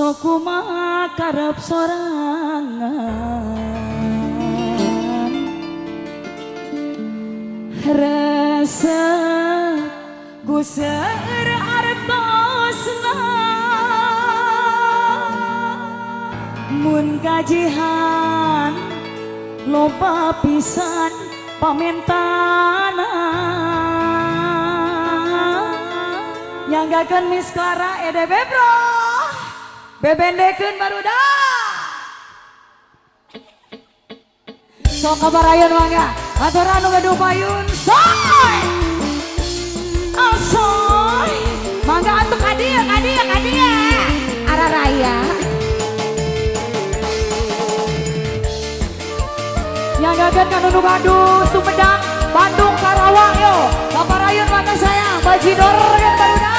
Soku makarep sorangan rasa guser artosna mun gajihan loba pisan pamentana nyanggakeun Miss Clara EDB bro bebendekeun barudak sok kabarayeun mangga aturan nu gaduh payun soy soy mangga atuh ka dieu ara raya nyanggakeun ka nu gaduh Sumedang Bandung Karawang yo kabarayeun mangga sayang bajidor kan barudak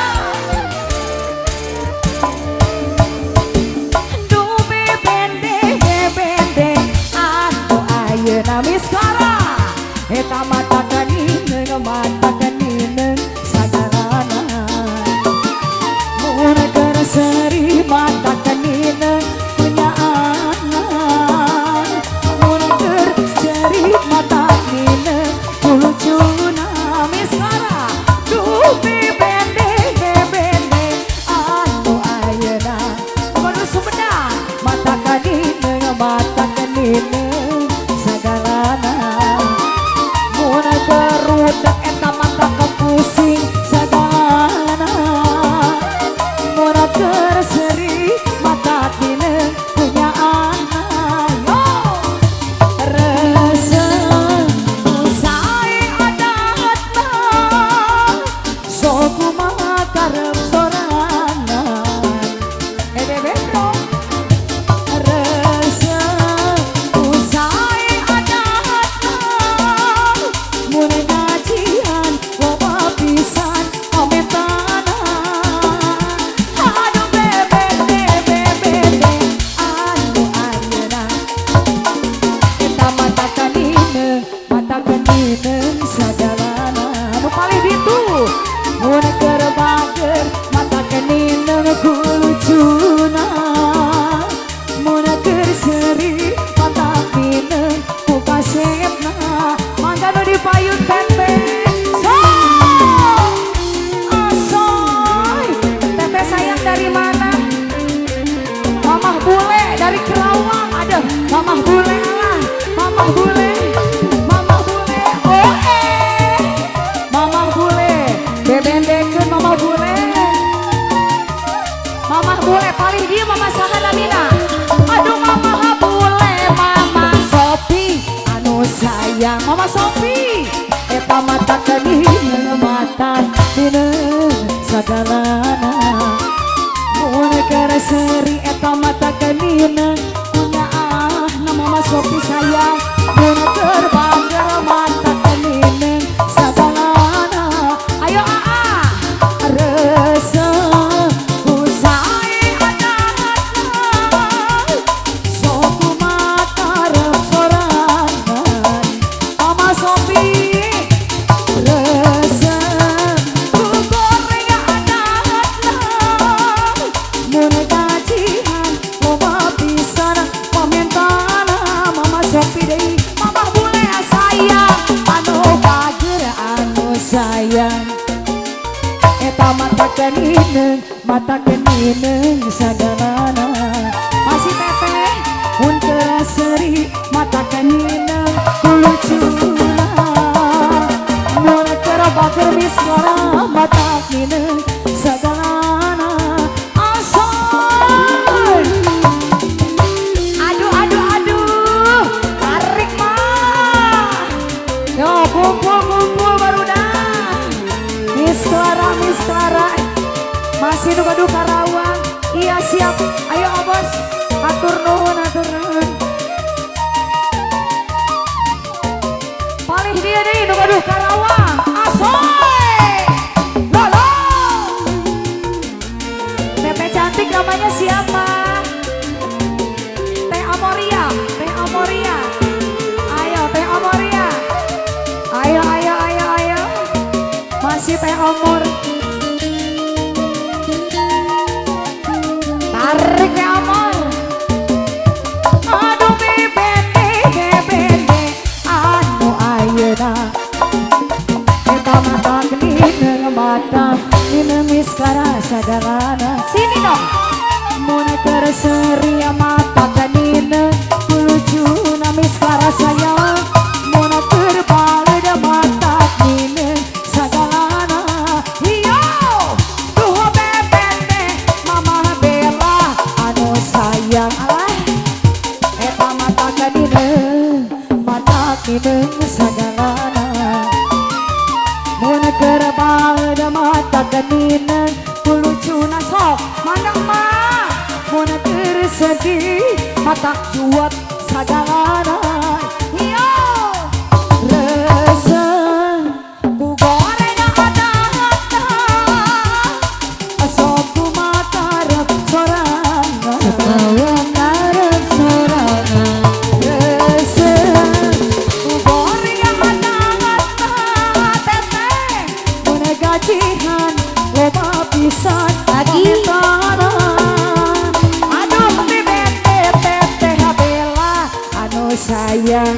Miss Clara eta mata kanineng sagarana mun keur seri mata kanineng punyaan mun keur seri mata kanineng lucuna Miss Clara duh bebende anu ayeuna kudu Sumedang mata kanineng kerudak eta mata kepusing sadana mora terseri mata tineng punya anak yo rasa usai adatna soku makarep sorangan bebek bro dari Kerawang ada mamah bule lah mamah bule mamah bule bebendekeun mamah bule paling dia mama saha namina aduh mamah bule mama Sopi anu sayang mama Sopi eta mata kening mata dina sagalana mun keur seri eta mata kenineng punya mama Sopi sayang mun keur bangger mata kenineng sagalana ayo rasa usai adatna soku makarep sorangan mama Sopi mata kenineng sagalana masih teteh mun keur seri mata kenineng lucuna mun keur bager Miss Clara mata kenineng sagalana asoy aduh tarik mah yo kumpul barudak Miss Clara masih nu gaduh Karawang iya siap ayo bos atur nuhun paling dia deh nu gaduh Karawang asoy lolo Tete cantik namanya siapa Teh Amoria ayo Teh Amoria ayo masih Teh Amor tarik ya Eta mata genina mata dina miskara sagalana. Sini dong. Mun terseri mata genina lucu na miskara sayang. Mun terbalik mata genina sagalana. Yo, tuh bebene mama bela anu sayang. Eta mata genina sagalana. Mun kerbal mata genina lucu na sok mandang mah. Mun tersedih mata juat sagalana. Yo rasa ku goreng ada hata asok ku mata rep sorangan bawa ngarep sorangan. Rasa ku goreng ada hata teteh mun gajihan loba pisan lagi aduh bebek teteh bela anu sayang.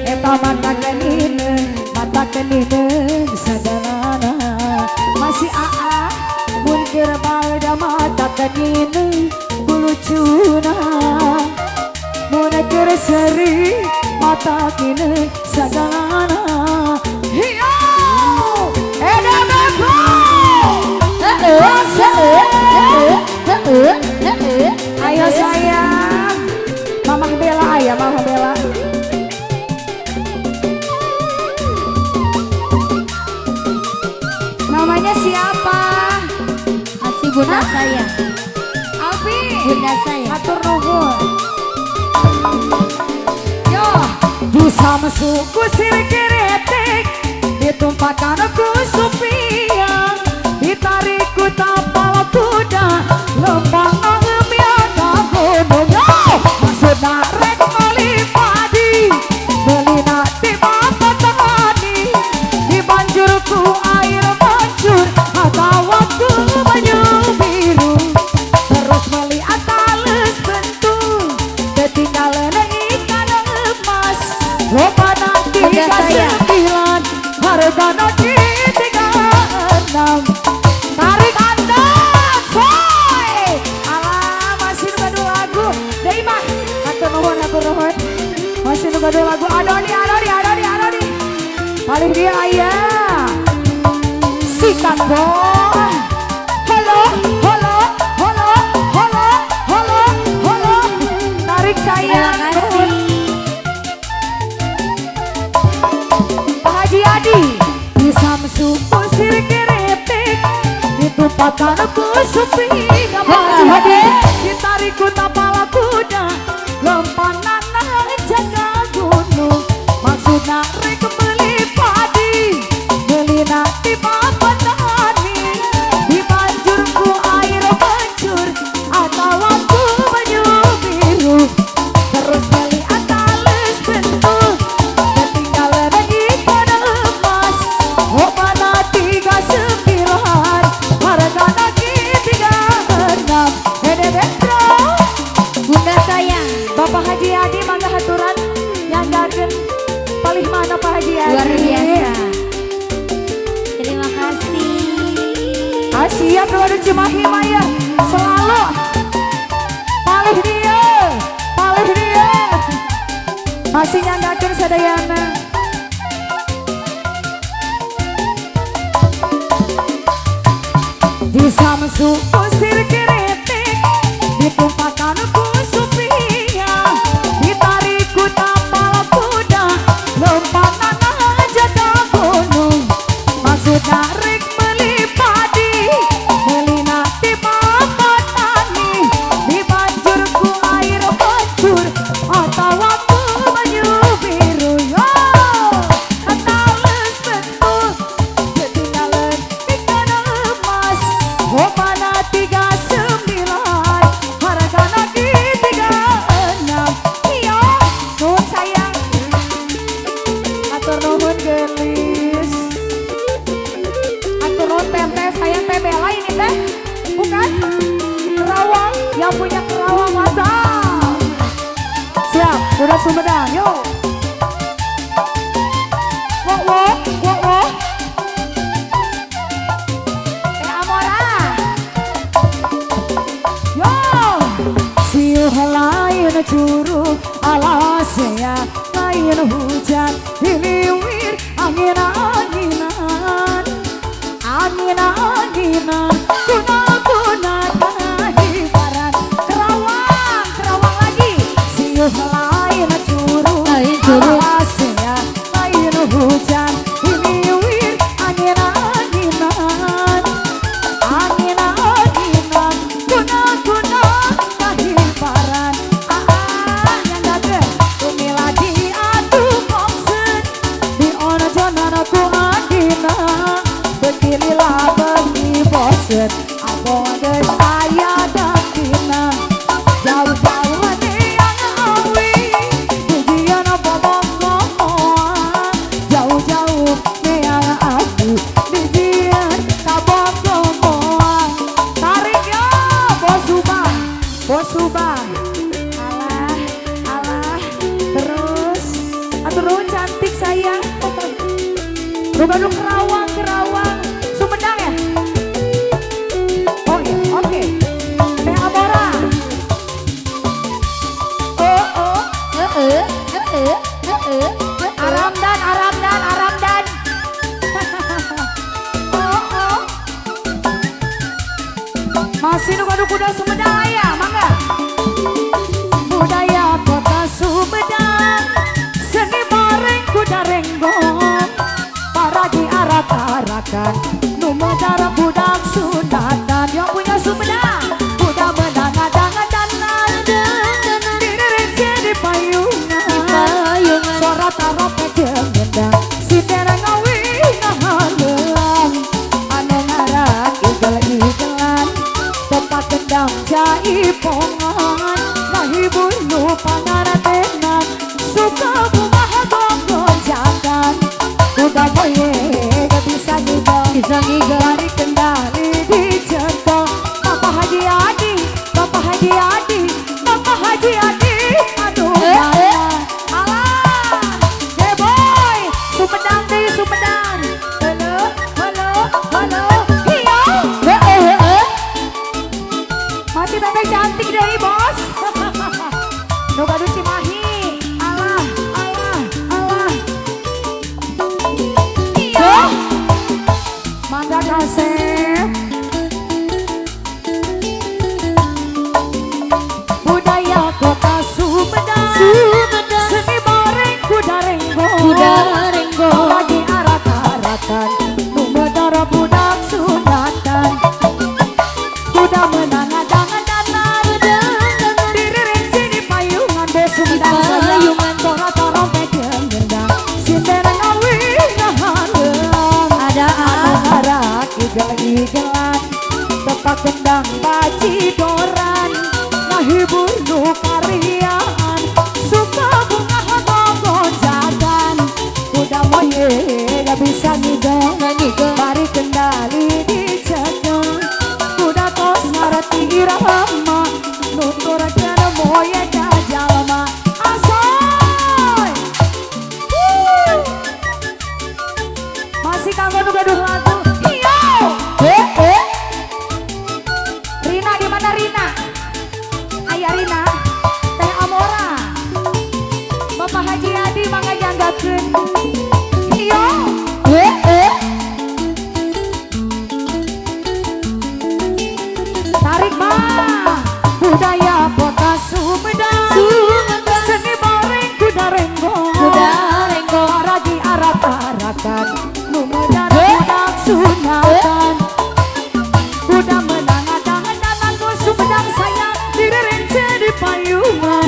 Eta mata genina sagalana. Masih aa mun kerbal da mata genina lucuna. Mun kerseri mata genina sagalana. Hiyo eda beko ayo sayang mama bela ayah mama bela. Namanya siapa? Masih bunda saya. Alfi. Bunda saya. Atur nuhun. Yo, bisa masuk kusir keretek, ditumpahkan ku supia, ditarik ku tapal kuda, lempang ngebiaka gunung. Yo, maksudna rek meli padi, melina di bapa tani, dibanjur ku air mancur, atau waktu banyu biru, terus meli atales bentuk, ketinggalan ikan emas, loba nanti kesembilan, harga nanti 36. Tarik anda, boy. Alah, masih nunggu lagu. Dari mah, atur nuhun. Masih nunggu lagu. Adoni. Paling dia ayah. Sikat boy. Halo. Tarik sayang. Terima kasih. Pak Haji Adi bisa mesupur sir keretek, ditumpahkan ku supi gambar ditarik ku tapal kuda, lempanan jaga gunung. Maksudna rek beli padi, melina di bapa tani, dibanjur ku air mancur, atau waktu banyu biru, terus beli atales bentuk, ketinggalan ikan emas, opana 39, harga lagi 36. Hede Betro, Bunda sayang. Bapak Haji Adi mangga haturan yang dagen palih mana Pak Haji Adi. Luar biasa. Terima kasih. Siap keluar Cimahi Maya selalu palih dia masih nyandakan sadayana. Bisa masuk kusir keretek, ditumpahkan ku supia, ditarik ku tapal kuda, lempanan jaga gunung. Maksudna rek beli padi, melina di bapa tani, dibanjur ku air mancur, atau waktu banyu biru. Yo, atales bentuk, ketinggalan ikan emas, opana 39, harga lagi 36. Iyo, nuhun sayang, atur nuhun gelis, atur nuhun teh sayang teh bela ini teh, bukan? Kerawang, yang punya Kerawang mata. Siap, udah Sumedang, yuk. curug alasnya lain hujan hiliwir angin-anginan angin-anginan kuna-kuna kahibaran kerawang lagi siuh lain curug alasnya lain hujan hiliwir angin-anginan angin-anginan kuna-kuna kahibaran yang gagah umi lagi atuh komsen di ono jonan aku adina bekililah bagi bosen abang geus aya dakina jauh-jauh hati yang awi tujuan bobong-bobongan jauh-jauh neang aku dijian kabong-bobongan tarik yo bos subang alah alah terus atur cantik sayang Bandung Kerawang Sumedang ya oh iya oke Teh Amora oh Aramdan oh masih nu Bandung kuda Sumedang ya mangga budaya kota Sumedang seni bareng kuda renggong paragi arak-arakan nu medara budak sunatan yang punya Sumedang budak menang-adangan direce di payungan suara taropet jeung gendang si dereng ngawi ngahalang anu ngaran igel-igelan tempat kendang jaipongan ngahibur nu pangaratenan suka bunga gonjakan udah boye gak bisa ngigel lari kendali di jendol Bapak Haji Adi aduh alah boy Sumedang deh Sumedang halo hiyo masih bebek cantik deh bos nu Bandung Cimahi alah Mangga Kasep budaya kota Sumedang seni bareng kuda renggong lagi arak-arakan nu medara budak sunatan kuda menang adangan direrece di payungan bos Sumedang payungan tora trompet jeung gendang si dereng awi ngahalang ada arak igel-igelan tempat kendang bacidoran ngahibur nu kariaan suka bunga gonjakan kuda moye gak bisa ngigel mari kendali dicekel kuda tos ngareti irama nuturkeun moye ka jalma asoy masih kanggo nu gaduh lagu hiyo Rina gimana Rina Ayah Rina Teh Amora Bapak Haji Adi mangga janggakeun hiyo tarik mah budaya kota Sumedang seni bareng kuda renggong paragi arak-arakan nu medara budak sunatan kuda menang adangan bos Sumedang sayang direrence di payungan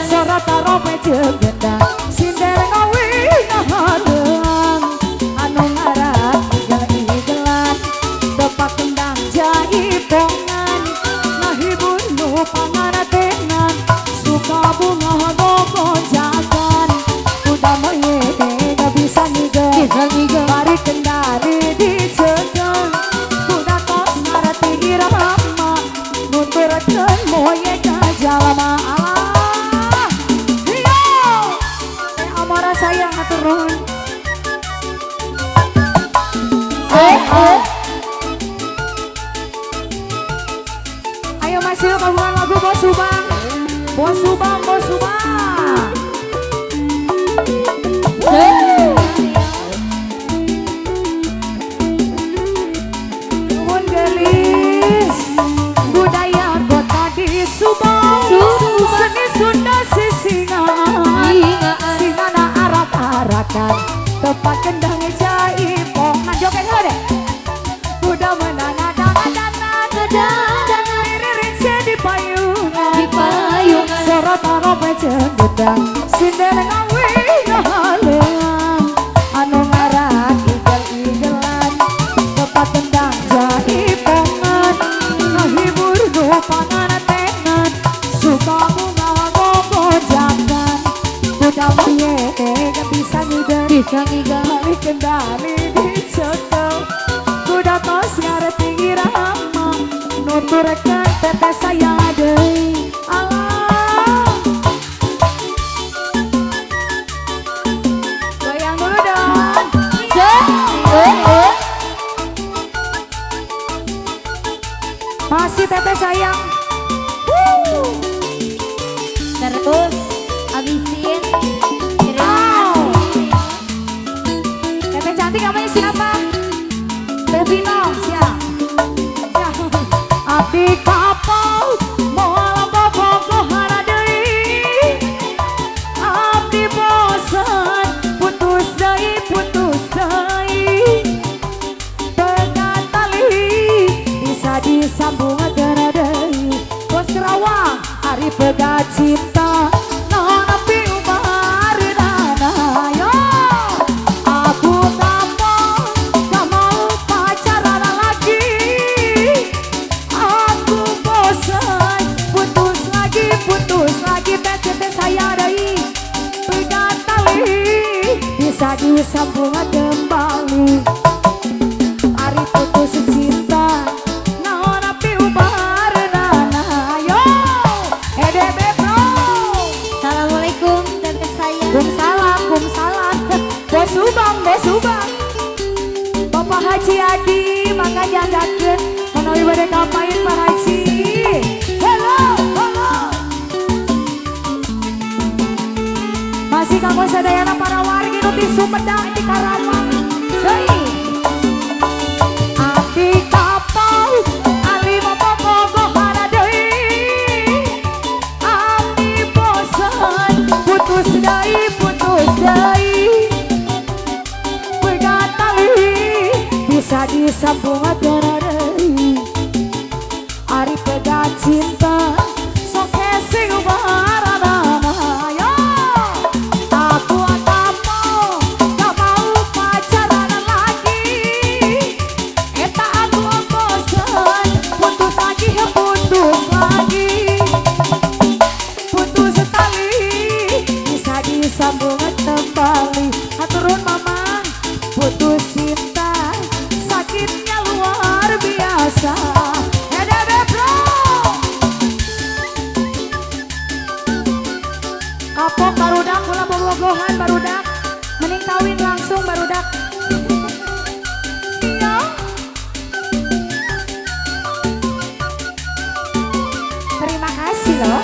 suara taropet jeung gendang si dereng ngawi ngahalang anu ngaran igel-igelan tempat kendang jaipongan ngahibur nu pangaratenan suka bunga gonjakan kuda moye gak bisa ngigel mari kendali dicekel kuda tos ngareti irama nuturkeun moye ka jalma alah hiyo Teh Amora sayang atur nuhun ayo masih kagungan lagu bos Subang Bos Subang, Bos Subang. Nuhun gelis budaya kota di Subang. Seni Sunda sisingan, singana arak-arakan, tempat kendang jaipongan. Joget deh. Kuda menang-adang-adang, iririn di payungan, sorotan peceng gedang, sindele ngawi ngahalengan, anu ngaran igel-igelan, tempat kendang jaipongan, ngahibur nu pangantengan, suka bunga gogojakan, kuda mayete gak bisa ngider, balik kendali dicekel, kuda tos ngareti irama, nuturkan teteh sayang deui. Alah, goyang dulu dong. Masih teteh sayang. Terus habisin. Terima Wow. kasih. Teteh cantik namanya siapa? Bevino, siap. Abdi kapal moal bobogoh deui, abdi bosan putus deui, tengah tali bisa disambung deui. Bos Kerawang hari pegat cinta naon api ubareunana yo. Aku kapal gak mau pacaran lagi, aku bosan putus lagi tete saya deui, pegat tali bisa disambung kembali. Ari putus cinta naon api ubareunana yo. EDB bro. Assalamualaikum teteh sayang. Kumsalam. Bos Subang. Bapak Haji Adi mangga jagakeun menawi bade kapain Pak Haji. Halo. Masih kanggo sadayana para wargi nu di Sumedang di Karawang. Deui. Abdi kapal ali bobogoh deui, abdi bosan putus deui, pegat tali bisa disambung deui. Ari pegat cinta sok hese ubaranana yo. Aku kapal gak mau pacaran lagi, eta aku bosan putus tali bisa disambung kembali. Aturun mama putus cinta sakitnya luar biasa. EDB bro. Kapok barudak ulah bobogohan barudak, mending kawin langsung barudak. Iya. Terima kasih loh.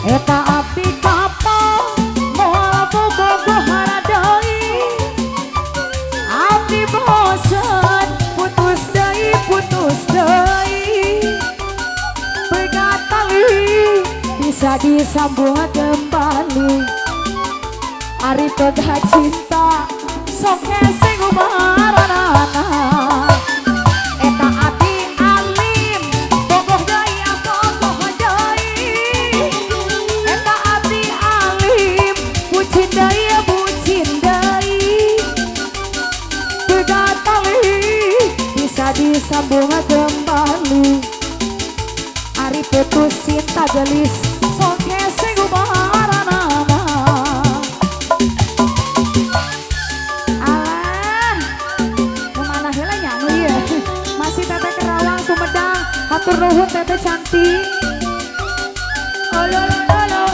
Eta abdi kapal moal bobogoh deui, abdi bosan putus deui, pegat tali bisa disambung kembali. Ari pegat cinta sok hese ubaranana, eta abdi alim bobogoh deui, eta abdi alim bucin deui, pegat tali bisa disambung kembali. Ari putus cinta gelis sok hese ubaranana. Alah, kemana heula nya anu ieu? Masih teteh Kerawang Sumedang, hatur nuhun teteh cantik. Ololololo.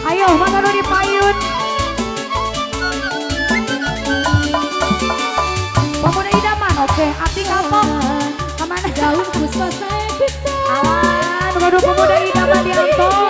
Ayo, mangga nu dipayun. Oke, Ati Kapok. Kemana? Daun puspa saya bisa. Aman, waduh pemuda idaman Yanto.